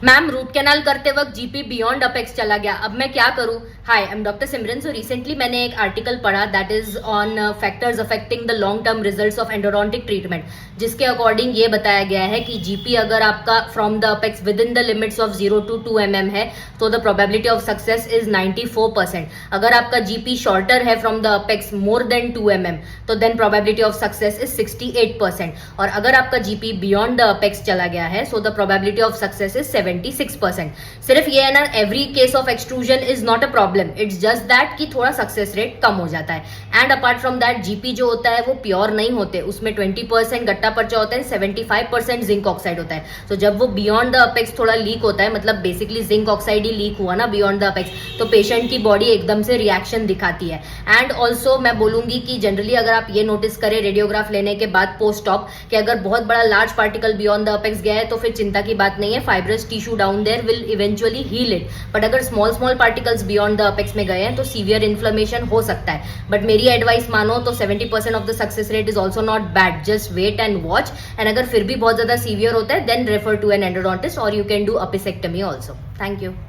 Ma'am root canal करते वक्त GP beyond apex चला गया, अब मैं क्या करूं? Hi, I am doctor Simran. So recently मैंने एक आर्टिकल पढ़ा that is on factors affecting the long term results of endodontic treatment, जिसके अकॉर्डिंग ये बताया गया है कि जीपी अगर आपका from the apex within the limits of 0 to 2 mm है तो the probability of success is 94%। अगर आपका जीपी शॉर्टर है from the apex more than 2 mm तो then probability of success is 68%। और अगर आपका जीपी बियॉन्ड द अपेक्स चला गया है so the probability of success is 76%। सिर्फ ये है ना, every case of extrusion is not a problem, it's just that कि थोड़ा सक्सेस रेट कम हो जाता है। And apart from that GP जो होता है वो प्योर नहीं होते, उसमें 20% गट्टा पर्चा होता है, 75% जिंक ऑक्साइड होता है। तो जब वो बियॉन्ड द अपेक्स थोड़ा लीक होता है, मतलब बेसिकली जिंक ऑक्साइड ही लीक हुआ ना बियॉन्ड द अपेक्स, तो पेशेंट की बॉडी एकदम से रिएक्शन दिखाती है। एंड ऑल्सो मैं बोलूंगी कि जनरली अगर आप ये नोटिस करें रेडियोग्राफ लेने के बाद पोस्ट ऑप कि अगर बहुत बड़ा large particle beyond the apex गया है तो फिर चिंता की बात नहीं है, fibrous tissue down there will eventually heal it. But अगर small particles beyond the apex में गए हैं तो सीवियर इन्फ्लेमेशन हो सकता है। बट मेरी एडवाइस मानो तो 70% of the success rate is also not bad, just wait and watch. And अगर फिर भी बहुत ज्यादा सीवियर होता है then refer to an endodontist और you can do apicectomy also. Thank you.